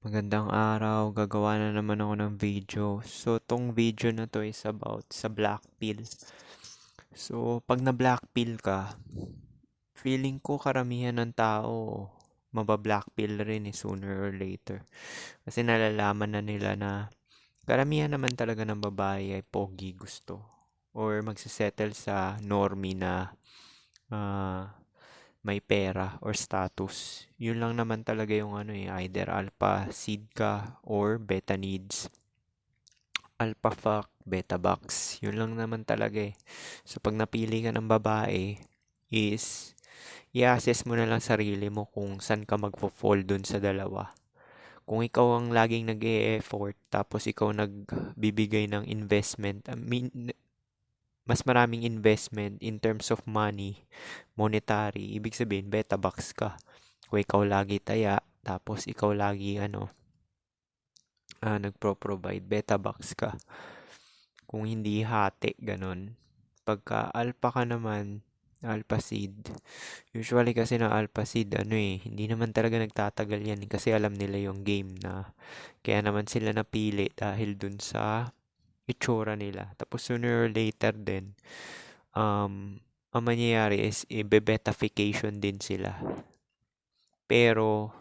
Magandang araw, gagawa na naman ako ng video. So, tong video na to is about sa black pill. So, pag na black pill ka, feeling ko karamihan ng tao maba-black pill rin sooner or later. Kasi nalalaman na nila na karamihan naman talaga ng babae ay pogi gusto. Or magsisettle sa normie na ah, may pera or status. Yun lang naman talaga yung either alpha seed ka or beta needs. Alpha fuck, beta box. Yun lang naman talaga eh. So pag napili ka ng babae is i-assess mo na lang sarili mo kung saan ka magfo-fall dun sa dalawa. Kung ikaw ang laging nag-e-effort tapos ikaw nagbibigay ng investment, mas maraming investment in terms of money, monetary, ibig sabihin beta box ka. Kung ikaw lagi taya, tapos ikaw lagi nagpro-provide, beta box ka. Kung hindi hati, ganun. Pagka alpha ka naman, alpha seed. Usually kasi na alpha seed, hindi naman talaga nagtatagal yan kasi alam nila yung game na kaya naman sila napili dahil dun sa itsura nila. Tapos sooner or later din, ang mangyayari is i-betafication din sila. Pero,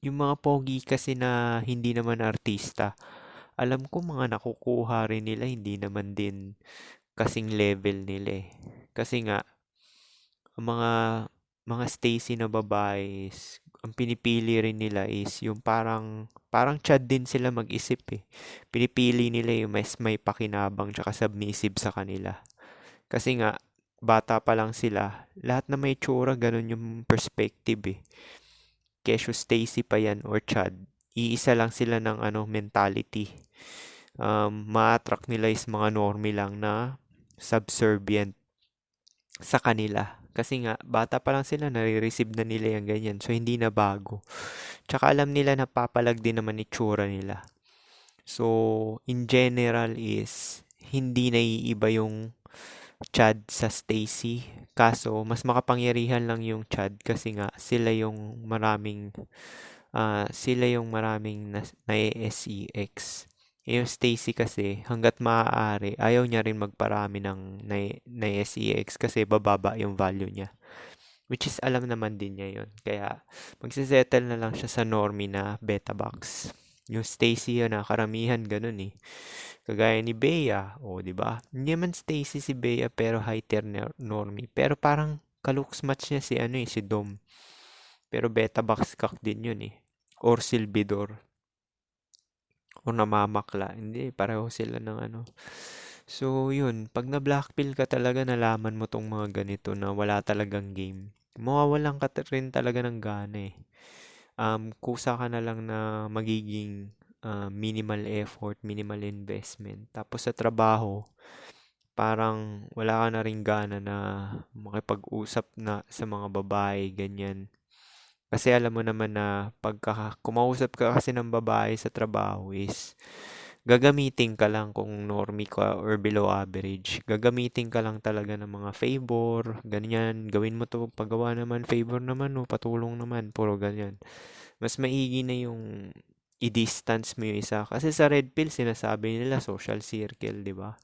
yung mga pogi kasi na hindi naman artista, alam ko mga nakukuha rin nila, hindi naman din kasing level nila eh. Kasi nga, ang mga Stacy na babae is, ang pinipili rin nila is yung parang chad din sila mag-isip eh. Pinipili nila yung mas may pakinabang tsaka submissive sa kanila. Kasi nga, bata pa lang sila, lahat na may tsura, ganun yung perspective eh. Kesyo Stacy pa yan or Chad, iisa lang sila ng mentality. Ma-attract nila is mga normie lang na subservient sa kanila. Kasi nga, bata pa lang sila, nare-receive na nila yung ganyan. So, hindi na bago. Tsaka alam nila na papalag din naman itsura nila. So, in general is, hindi naiiba yung Chad sa Stacy. Kaso, mas makapangyarihan lang yung Chad kasi nga sila yung maraming na-SEX. Yung Stacy kasi, hanggat maaari, ayaw niya rin magparami ng na-SEX kasi bababa yung value niya. Which is, alam naman din niya yun. Kaya, magsisettle na lang siya sa normie na beta box. Yung Stacy yun na karamihan ganun eh. Kagaya ni Bea, o di ba? Hindi naman Stacy si Bea pero high tier normie. Pero parang ka-looks match niya si Dom. Pero beta box cock din yun eh. Or Silvidor. O namamakla. Hindi, pareho sila ng ano. So, yun. Pag na-blackpill ka talaga, nalaman mo tong mga ganito na wala talagang game. Mawawalan ka rin talaga ng gana eh. Kusa ka na lang na magiging minimal effort, minimal investment. Tapos sa trabaho, parang wala ka na rin gana na makipag-usap na sa mga babae, ganyan. Kasi alam mo naman na pagka kumausap ka kasi ng babae sa trabaho is gagamitin ka lang kung normie ka or below average. Gagamitin ka lang talaga ng mga favor, ganyan. Gawin mo to, paggawa naman, favor naman, o patulong naman, puro ganyan. Mas maigi na yung i-distance mo yung isa. Kasi sa red pill, sinasabi nila social circle, di ba?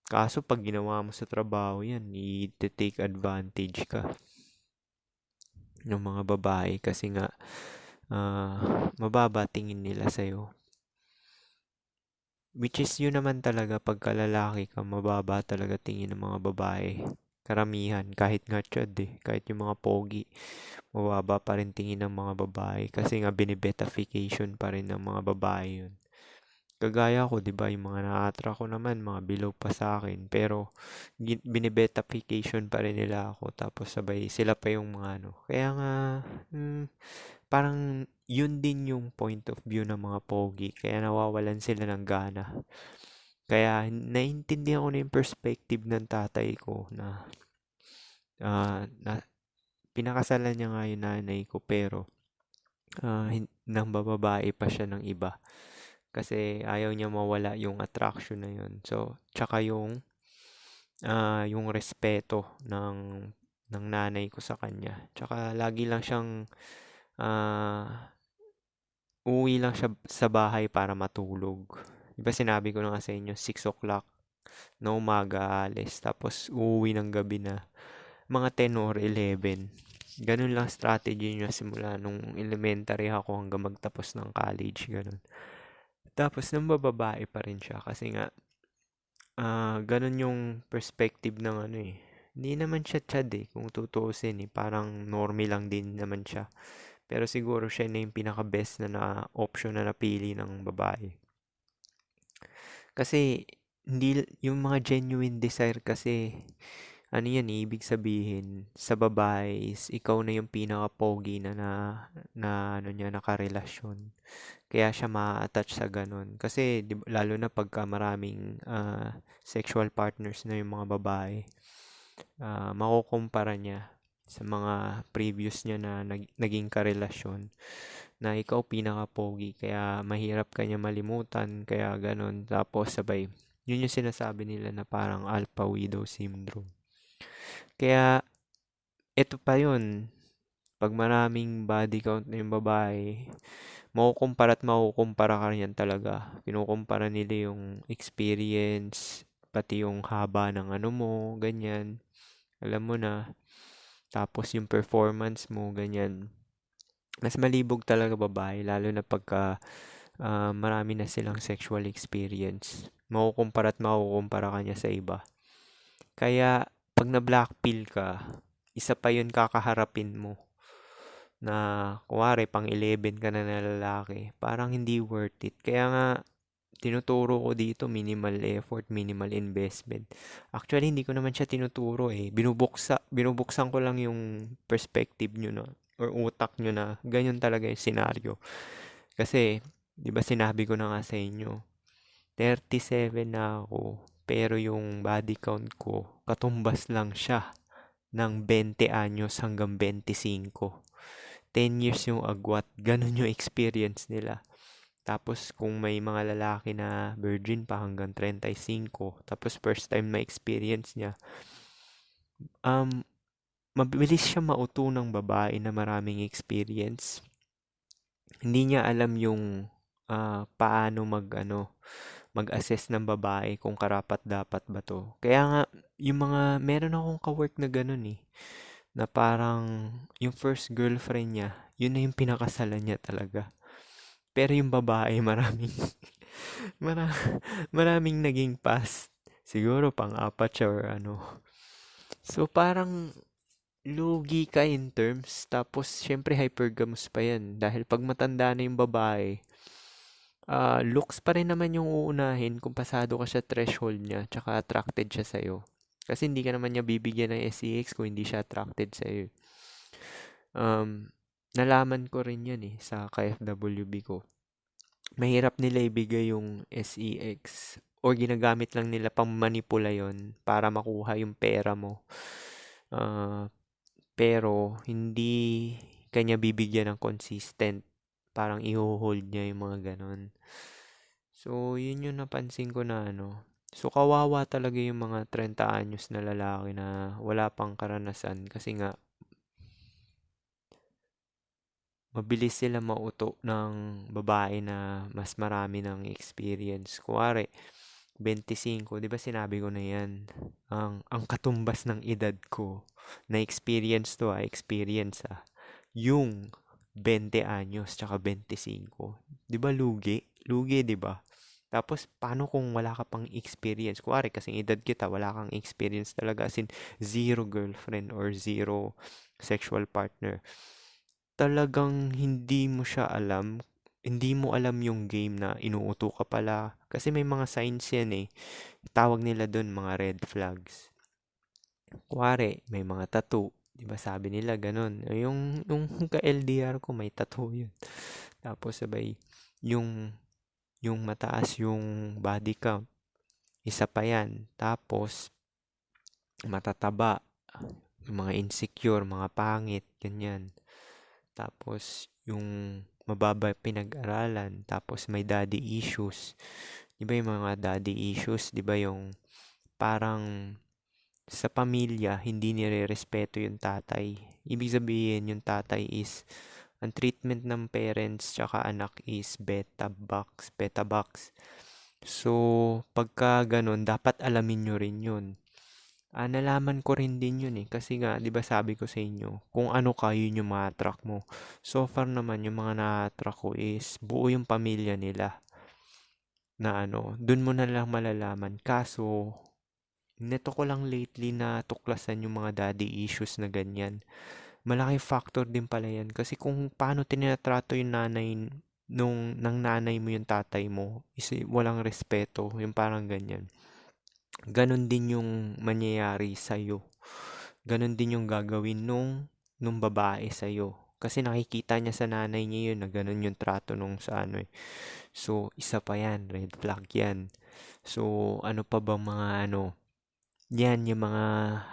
Kaso pag ginawa mo sa trabaho yan, i-take advantage ka ng mga babae kasi nga mababa tingin nila sa'yo. Which is yun naman talaga pagka lalaki ka, mababa talaga tingin ng mga babae. Karamihan, kahit nga chad eh, kahit yung mga pogi, mababa pa rin tingin ng mga babae kasi nga binibetafication pa rin ng mga babae yun. Kagaya ko, 'di ba, yung mga na-attract ko naman, mga below pa sa akin, pero binibetafication pa rin nila ako tapos sabay sila pa yung mga ano. Kaya nga parang yun din yung point of view ng mga pogi, kaya nawawalan sila ng gana. Kaya naiintindihan ko na yung perspective ng tatay ko na pinakasalan niya nga yung nanay ko pero nang bababae pa siya ng iba. Kasi ayaw niya mawala yung attraction na yun. So, tsaka yung respeto ng nanay ko sa kanya. Tsaka lagi lang siyang ah, uuwi lang siya sa bahay para matulog. Di ba sinabi ko na nga sa inyo, 6 o'clock na umaga alis, tapos uuwi ng gabi na mga 10 or 11. Ganun lang strategy niya simula nung elementary ako hanggang magtapos ng college, ganun. Tapos nang bababae pa rin siya kasi nga ganun yung perspective ng ano eh. Hindi naman siya chad eh, kung tutuusin eh. Parang normie lang din naman siya. Pero siguro siya na yung pinaka-best na option na napili ng babae. Kasi, hindi, yung mga genuine desire kasi, ano yan, ibig sabihin, sa babae is, ikaw na yung pinaka-pogi na ano niya, nakarelasyon. Kaya siya ma-attach sa ganun. Kasi, lalo na pagka maraming sexual partners na yung mga babae, makukumpara niya sa mga previous niya na naging karelasyon na ikaw pinaka-pogi kaya mahirap kanya malimutan kaya ganun tapos sabay yun yung sinasabi nila na parang alpha widow syndrome kaya ito pa yun pag maraming body count na yung babae makukumpara at makukumpara ka rin yan talaga kinukumpara nila yung experience pati yung haba ng ano mo ganyan alam mo na tapos yung performance mo ganyan mas malibog talaga babae lalo na pagka marami na silang sexual experience. Makukumpara at makukumpara ka niya sa iba. Kaya pag na-blackpill ka, isa pa yun kakaharapin mo na kuwari pang 11 ka na na lalaki. Parang hindi worth it. Kaya nga tinuturo ko dito minimal effort, minimal investment. Actually, hindi ko naman siya tinuturo eh. Binubuksan ko lang yung perspective nyo na or utak nyo na ganyan talaga yung senaryo. Kasi, di ba sinabi ko na nga sa inyo, 37 na ako, pero yung body count ko, katumbas lang siya ng 20 anyos hanggang 25. 10 years yung agwat, ganun yung experience nila. Tapos kung may mga lalaki na virgin pa hanggang 35, tapos first time na experience niya, mabilis siya mauto ng babae na maraming experience. Hindi niya alam yung paano mag-assess ng babae kung karapat dapat ba to. Kaya nga, yung mga, meron akong kawork na ganun eh, na parang yung first girlfriend niya, yun na yung pinakasalan niya talaga. Pero yung babae, mara, maraming naging past. Siguro pang-apat siya or ano. So parang lugi ka in terms. Tapos syempre hypergamous pa yan. Dahil pag matanda na yung babae, looks pa rin naman yung uunahin kung pasado ka sa threshold niya. Tsaka attracted siya sa'yo. Kasi hindi ka naman niya bibigyan ng SEX kung hindi siya attracted sa'yo. Nalaman ko rin yan eh sa KFWB ko. Mahirap nila ibigay yung SEX or ginagamit lang nila pang manipula yon para makuha yung pera mo. Pero hindi kanya bibigyan ng consistent. Parang i-hold niya yung mga ganon. So, yun yung napansin ko na ano. So, kawawa talaga yung mga 30 anyos na lalaki na wala pang karanasan kasi nga mabilis sila mauto ng babae na mas marami ng experience. Kuwari, 25, 'di ba sinabi ko na 'yan? Ang katumbas ng edad ko na experience to, experience yung 20 anyos tsaka 25. 'Di ba lugi? Lugi, 'di ba? Tapos, paano kung wala ka pang experience? Kuwari, kasing edad kita, wala kang experience talaga. As in, zero girlfriend or zero sexual partner. Talagang hindi mo alam yung game na inuuto ka pala. Kasi may mga signs yan eh. Tawag nila doon mga red flags. Kuwari, may mga tattoo. Di ba sabi nila ganun. Yung ka-LDR ko may tattoo yun. Tapos sabay, yung, yung mataas yung body count. Isa pa yan. Tapos, matataba. Yung mga insecure, mga pangit, ganyan. Tapos, yung mababa pinag-aralan. Tapos, may daddy issues. Di ba yung mga daddy issues? Di ba yung parang sa pamilya, hindi nire-respeto yung tatay. Ibig sabihin, yung tatay is Ang treatment ng parents tsaka anak is beta box. So, pagka ganun, dapat alamin nyo rin yun. Nalaman ko rin din yun eh. Kasi nga, di ba sabi ko sa inyo, kung ano ka, yun yung ma-attract mo. So far naman, yung mga na-attract ko is buo yung pamilya nila na dun mo na lang malalaman. Kaso, neto ko lang lately na tuklasan yung mga daddy issues na ganyan. Malaking factor din pala yan. Kasi kung paano tinatrato yung nanay ng nanay mo yung tatay mo, is walang respeto, yung parang ganyan. Ganon din yung mangyayari sa'yo. Ganon din yung gagawin nung babae sa'yo. Kasi nakikita niya sa nanay niya yun na ganon yung trato nung sa eh. So, isa pa yan, red flag yan. So, ano pa ba mga yan, yung mga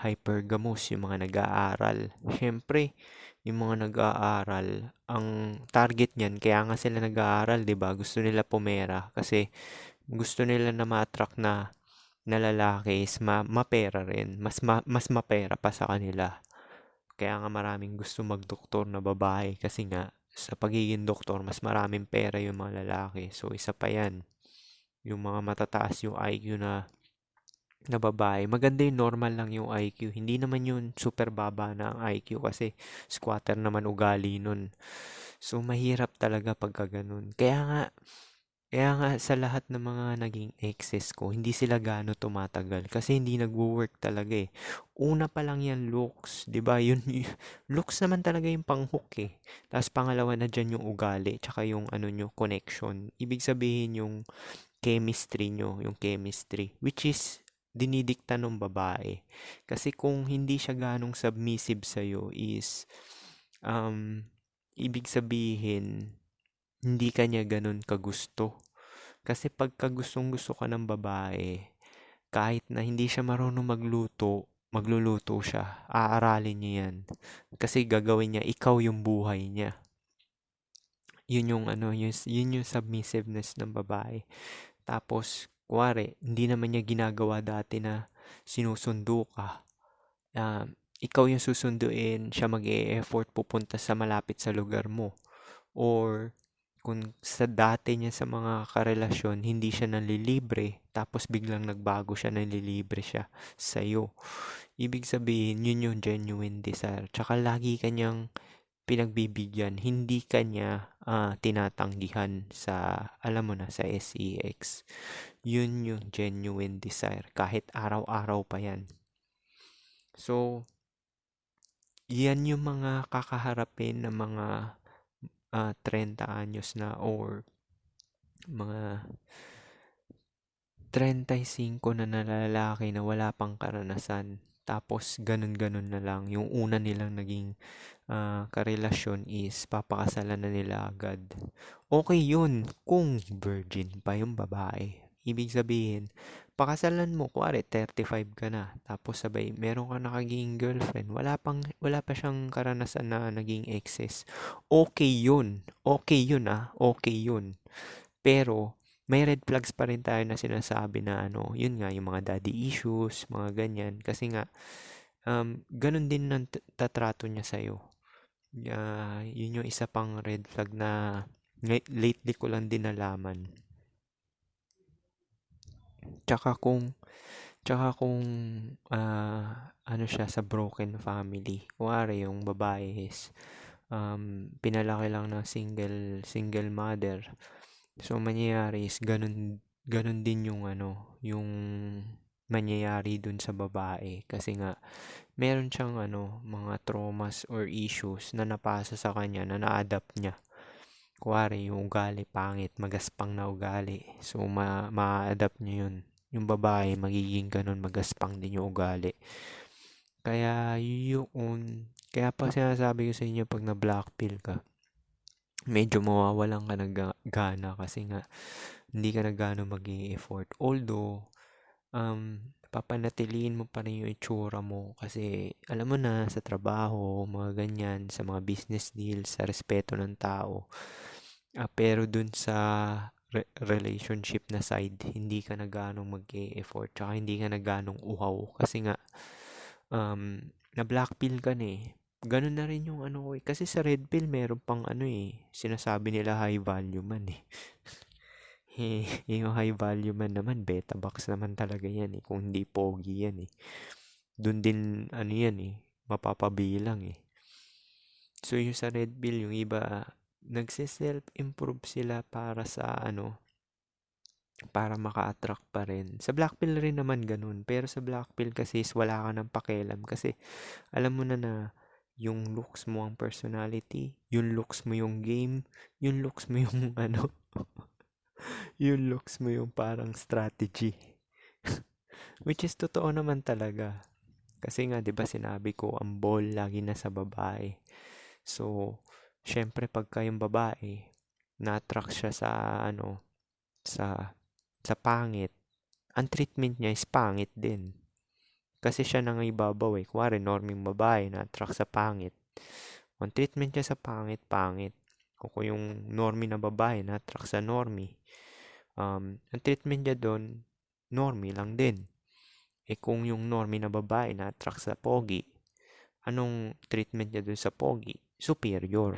hypergamos, yung mga nag-aaral. Siyempre, yung mga nag-aaral, ang target niyan, kaya nga sila nag-aaral, 'di ba? Gusto nila pumera kasi gusto nila na ma-attract na lalaki is mapera rin. Mas mapera pa sa kanila. Kaya nga maraming gusto magdoktor na babae kasi nga sa pagiging doktor, mas maraming pera yung mga lalaki. So, isa pa yan. Yung mga matataas yung IQ na babae. Maganda yung normal lang yung IQ. Hindi naman yun super baba na ang IQ kasi squatter naman ugali nun. So, mahirap talaga pagka ganun. Kaya nga sa lahat ng mga naging exes ko, hindi sila gaano tumatagal kasi hindi nagwo-work talaga eh. Una pa lang yan looks, 'di ba? Looks naman talaga yung pang-hook eh. Tapos pangalawa na diyan yung ugali, tsaka yung nyo, connection. Ibig sabihin yung chemistry nyo, yung chemistry, which is dinidikta ng babae. Kasi kung hindi siya ganong submissive sa'yo is, ibig sabihin, hindi ka niya ganon kagusto. Kasi pagka gustong gusto ka ng babae, kahit na hindi siya marunong magluto, magluluto siya. Aaralin niya yan. Kasi gagawin niya, ikaw yung buhay niya. Yun yung yun yung submissiveness ng babae. Tapos, kuwari, hindi naman niya ginagawa dati na sinusundo ka. Ikaw yung susunduin, siya mag-e-effort pupunta sa malapit sa lugar mo. Or, kung sa dati niya sa mga karelasyon, hindi siya nanlilibre, tapos biglang nagbago siya, nanlilibre siya sa'yo. Ibig sabihin, yun yung genuine desire. Tsaka lagi kanyang pinagbibigyan, hindi kanya tinatanggihan sa, alam mo na, sa SEX. Yun yung genuine desire, kahit araw-araw pa yan. So, yan yung mga kakaharapin ng mga 30 anyos na or mga 35 na lalaki na wala pang karanasan. Tapos, ganun-ganun na lang. Yung una nilang naging karelasyon is papakasalan na nila agad. Okay yun kung virgin pa yung babae. Ibig sabihin, pakasalan mo, kuwari 35 ka na, tapos sabay, meron ka nakaging girlfriend, wala pa siyang karanasan na naging exes. Okay yun. Okay yun okay yun. Pero, may red flags pa rin tayo na sinasabi na yun nga, yung mga daddy issues, mga ganyan. Kasi nga, ganun din ang tatrato niya sa'yo. Yun yung isa pang red flag na lately ko lang din nalaman. Tsaka kung siya sa broken family. Kuwari yung babae is pinalaki lang ng single mother. So mangyayari is ganun din yung yung mangyayari dun sa babae kasi nga meron siyang mga traumas or issues na napasa sa kanya na na-adapt niya. Kuwari yung ugali pangit, magaspang na ugali. So ma-adapt niya yun. Yung babae magiging ganun, magaspang din yung ugali. Kaya pa sinasabi ko sa inyo pag na-blackpill ka, medyo mawawalan ka ng gana kasi nga hindi ka na gaano mag-i-effort. Although, papanatiliin mo pa rin yung itsura mo kasi alam mo na sa trabaho, mga ganyan, sa mga business deals, sa respeto ng tao. Pero dun sa relationship na side, hindi ka na ganong mag-i-effort tsaka hindi ka na ganong uhaw kasi nga na blackpill ka na eh. Ganun na rin yung ano ko eh. Kasi sa red pill meron pang ano eh. Sinasabi nila high value man eh. Yung high value man naman, beta box naman talaga yan eh. Kung hindi pogi yan eh. Dun din ano yan eh. Mapapabilang eh. So yung sa red pill, yung iba, nagse-self-improve sila para sa ano, para maka-attract pa rin. Sa black pill rin naman ganun. Pero sa black pill kasi is wala ka ng pakialam. Kasi alam mo na yung looks mo ang personality, yung looks mo yung game, yung looks mo yung ano, yung looks mo yung parang strategy. Which is totoo naman talaga. Kasi nga, 'di ba sinabi ko, ang ball lagi nasa babae. So, syempre pagka yung babae, na-attract siya sa ano, sa pangit. Ang treatment niya is pangit din. Kasi siya nang ibabaw eh. Kuwari, norming babae na-attract sa pangit. Ang treatment niya sa pangit, pangit. O kung yung normie na babae na-attract sa normie, ang treatment niya doon, normie lang din. Eh kung yung normie na babae na-attract sa pogi, anong treatment niya doon sa pogi? Superior.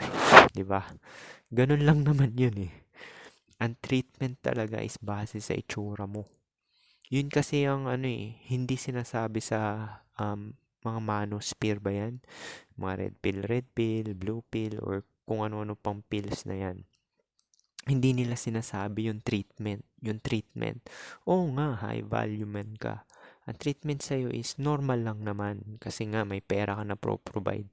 'Di ba? Ganun lang naman yun eh. Ang treatment talaga is base sa itsura mo. Yun kasi ang ano eh, hindi sinasabi sa mga manosphere ba yan? Mga red pill, blue pill, or kung ano-ano pang pills na yan. Hindi nila sinasabi yung treatment. Yung treatment. Oo nga, high value man ka. Ang treatment sa'yo is normal lang naman. Kasi nga, may pera ka na provide.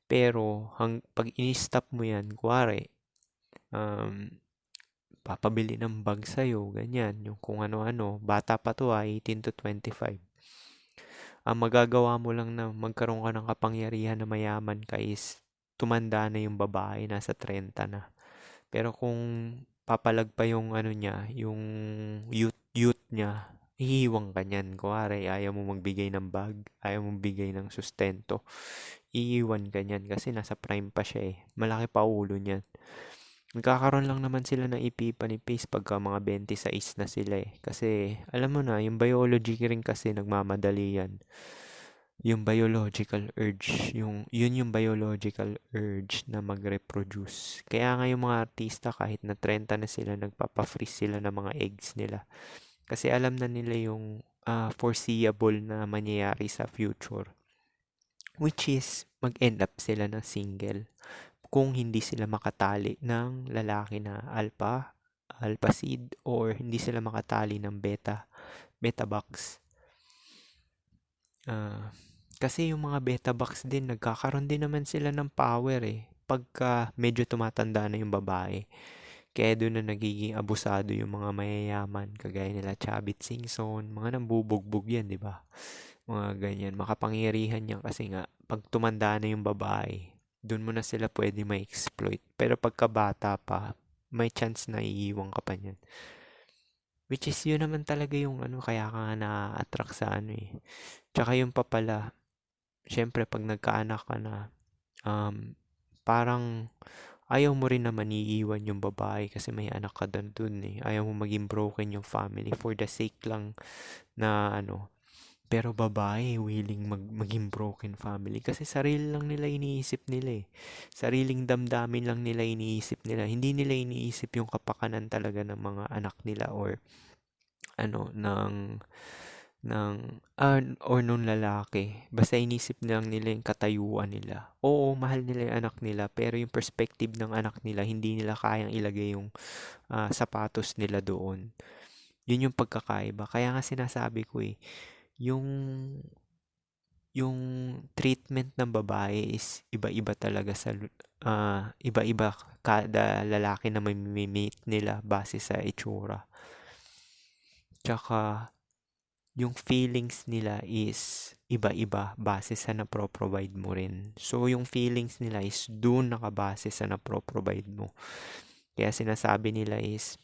Pero, pag in-stop mo yan, kuwari, papabili ng bag sa'yo, ganyan, yung kung ano-ano, bata pa to 18 to 25. Ang magagawa mo lang na magkaroon ka ng kapangyarihan na mayaman ka is tumanda na yung babae, nasa 30 na. Pero kung papalag pa yung ano niya, yung youth niya, iiwang ka niyan. Kuwari, ayaw mo magbigay ng bag, ayaw mo magbigay ng sustento, iiwan ka niyan kasi nasa prime pa siya eh. Malaki pa ulo niyan. Nagkakaroon lang naman sila ng ipipanipis pagka mga 26 na sila eh. Kasi, alam mo na, yung biology rin kasi nagmamadali yan. Yung biological urge, yun yung biological urge na mag-reproduce. Kaya nga yung mga artista kahit na 30 na sila, nagpapa-freeze sila ng mga eggs nila. Kasi alam na nila yung foreseeable na mangyayari sa future. Which is, mag-end up sila ng single kung hindi sila makatali ng lalaki na alpha seed, or hindi sila makatali ng beta box. Kasi yung mga beta box din, nagkakaroon din naman sila ng power eh. Pagka medyo tumatanda na yung babae. Kaya doon na nagiging abusado yung mga mayayaman. Kagaya nila Chavit Singson. Mga nambubugbog yan, di ba? Mga ganyan. Makapangyarihan yan kasi nga, pag tumanda na yung babae, doon mo na sila pwede ma-exploit. Pero pagka bata pa, may chance na iiwang ka pa niyan. Which is yun naman talaga yung ano, kaya ka nga na-attract sa ano eh. Tsaka yung pa pala, syempre pag nagkaanak ka na, parang ayaw mo rin naman iiwan yung babae kasi may anak ka dun eh. Ayaw mo maging broken yung family for the sake lang na ano. Pero babae, willing maging broken family kasi sarili lang nila iniisip nila eh. Sariling damdamin lang nila iniisip nila. Hindi nila iniisip yung kapakanan talaga ng mga anak nila or ano, or nung lalaki. Basta inisip lang nila yung katayuan nila. Oo, mahal nila yung anak nila, pero yung perspective ng anak nila, hindi nila kayang ilagay yung sapatos nila doon. Yun yung pagkakaiba. Kaya nga sinasabi ko eh, yung treatment ng babae is iba-iba talaga sa iba-iba kada lalaki na may meet nila base sa itsura. Tsaka yung feelings nila is iba-iba base sa napro-provide mo rin. So, yung feelings nila is doon nakabase sa napro-provide mo. Kaya sinasabi nila is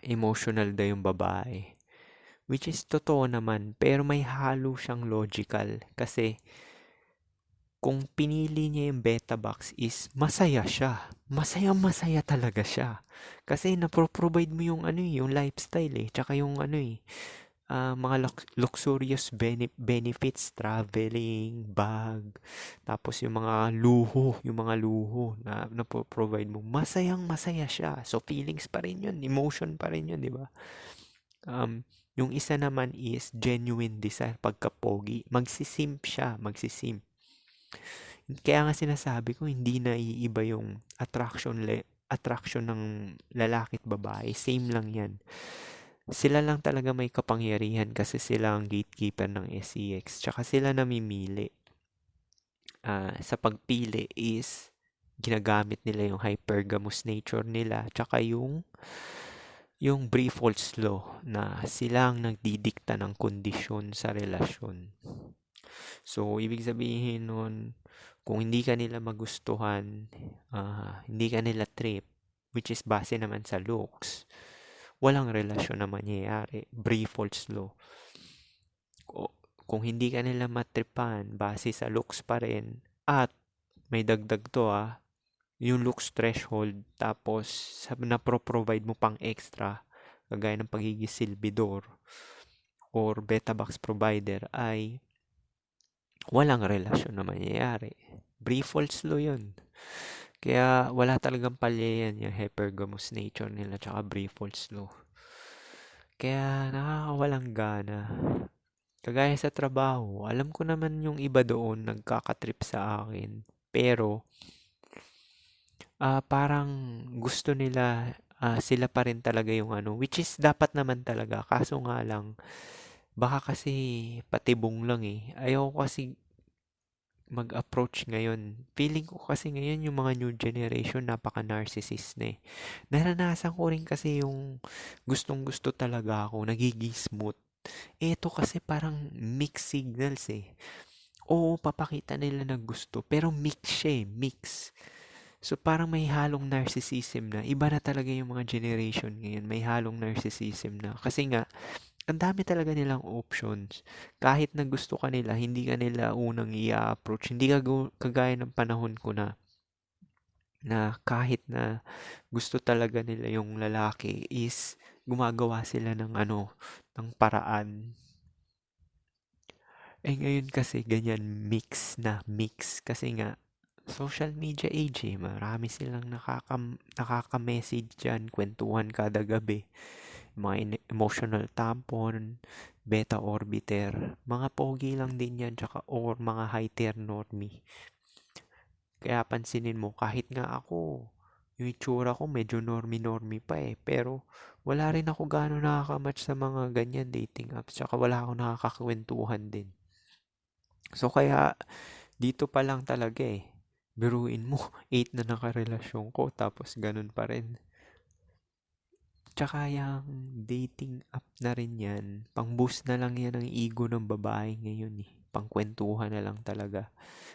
emotional daw yung babae. Which is totoo naman, pero may halo siyang logical. Kasi, kung pinili niya yung beta box is masaya siya. Masaya talaga siya. Kasi napro-provide mo yung ano yung lifestyle eh. Tsaka yung ano mga luxurious benefits, traveling, bag, tapos yung mga luho na provide mo, masayang masaya siya. So feelings pa rin yun, emotion pa rin yun, di ba? Yung isa naman is genuine desire, pagka-pogi. Magsisimp siya, magsisimp. Kaya nga sinasabi ko, hindi na iiba yung attraction ng lalaki at babae. Same lang yan. Sila lang talaga may kapangyarihan kasi sila ang gatekeeper ng SEX. Tsaka sila namimili. Sa pagpili is ginagamit nila yung hypergamous nature nila. Tsaka yung Brefolds law na sila ang nagdidikta ng kondisyon sa relasyon. So, ibig sabihin nun, kung hindi ka nila magustuhan, hindi ka nila trip, which is base naman sa looks, walang relasyon na mangyayari. Brefolds law. Kung hindi ka nila matripan, base sa looks pa rin, at may dagdag to yung looks threshold, tapos na-provide mo pang extra, kagaya ng pagiging silbidor or beta box provider, ay walang relasyon na mangyayari. Brefolds law yun. Kaya wala talagang palya yan, yung hypergamous nature nila tsaka Brefolds law. Kaya nakakawalang gana. Kagaya sa trabaho, alam ko naman yung iba doon nagkakatrip sa akin. Pero parang gusto nila sila pa rin talaga yung which is dapat naman talaga. Kaso nga lang, baka kasi patibong lang eh. Ayaw ko kasi mag-approach ngayon. Feeling ko kasi ngayon yung mga new generation napaka-narcissist na eh. Naranasan ko rin kasi yung gustong-gusto talaga ako, nagiging smooth. Ito kasi parang mixed signals eh. Oo, papakita nila na gusto, pero mix siya eh, mix. So parang may halong narcissism na. Iba na talaga yung mga generation ngayon, may halong narcissism na. Kasi nga, ang dami talaga nilang options. Kahit na gusto ka nila, hindi ka nila unang i-approach. Hindi ka kagaya ng panahon ko na kahit na gusto talaga nila yung lalaki is gumagawa sila ng ng paraan. Ngayon kasi ganyan mix kasi nga social media age eh. Marami silang nakaka-message dyan, kwentuhan kada gabi. Mga emotional tampon, beta orbiter, mga pogi lang din yan, tsaka or mga high tier normie. Kaya pansinin mo, kahit nga ako, yung itsura ko medyo normie pa eh, pero wala rin ako gano'ng nakakamatch sa mga ganyan dating apps, tsaka wala akong nakakakwentuhan din. So kaya dito pa lang talaga eh. Biruin mo, 8 na nakarelasyon ko, tapos ganun pa rin. Tsaka yung dating app na rin yan, pang-boost na lang yan ng ego ng babae ngayon eh. Pangkwentuhan na lang talaga.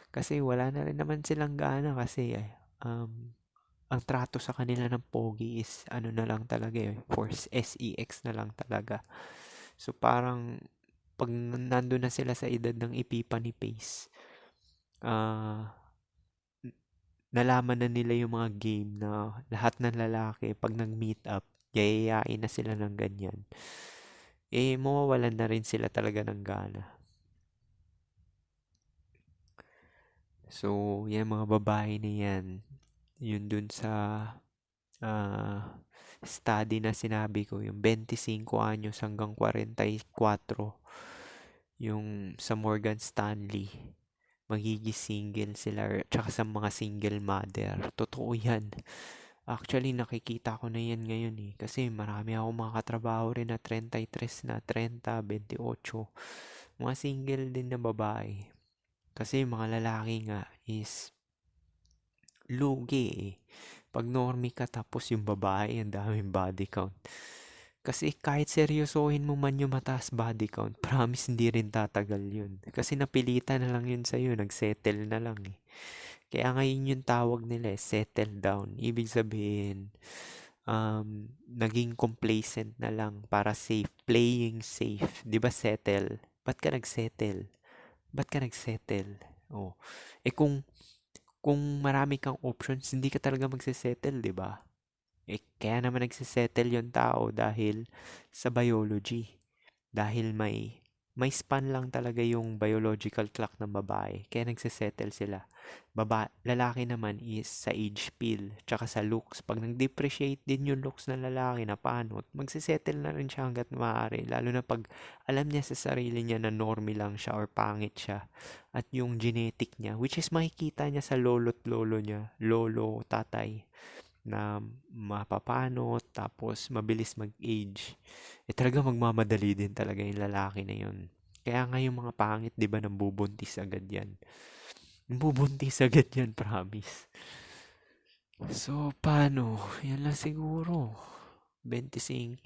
Kasi wala na rin naman silang gana kasi ang trato sa kanila ng pogi is na lang talaga eh, for SEX na lang talaga. So parang pag nandun na sila sa edad ng Epiphany phase, nalaman na nila yung mga game na lahat ng lalaki pag nag-meet up, yayayain na sila ng ganyan. Mawawalan na rin sila talaga ng gana. So, yan mga babae na yan. Yun dun sa study na sinabi ko, yung 25 anyos hanggang 44, yung sa Morgan Stanley, magiging single sila, tsaka sa mga single mother. Totoo yan. Actually, nakikita ko na yan ngayon eh. Kasi marami akong mga katrabaho rin na 33 na, 30, 28. Mga single din na babae. Kasi mga lalaki nga is lugi eh. Pag normie ka tapos yung babae, ang daming body count. Kasi kahit seryosohin mo man yung mataas body count, promise hindi rin tatagal yun. Kasi napilitan na lang yun sa'yo, nagsettle na lang eh. Kaya ngayon yung tawag nila settle down. Ibig sabihin, naging complacent na lang para safe. Playing safe. Di ba settle? Ba't ka nagsettle? Ba't ka nagsettle? Oh. Kung marami kang options, hindi ka talaga magsisettle, di ba? Kaya naman nagsisettle yung tao dahil sa biology. Dahil may span lang talaga yung biological clock ng babae. Kaya nagsesettle sila. Lalaki naman is sa age pill, tsaka sa looks. Pag nag-depreciate din yung looks ng lalaki na panot, magsesettle na rin siya hanggat maaari. Lalo na pag alam niya sa sarili niya na normie lang siya or pangit siya. At yung genetic niya, which is makikita niya sa lolo't lolo niya, lolo, tatay, na mapapanot, tapos mabilis mag-age. Talaga magmamadali din talaga yung lalaki na yun. Kaya nga yung mga pangit, di ba, nambubuntis agad yan. Nambubuntis agad yan, promise. So, paano? Yan lang siguro. 25.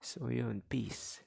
So, yun. Peace.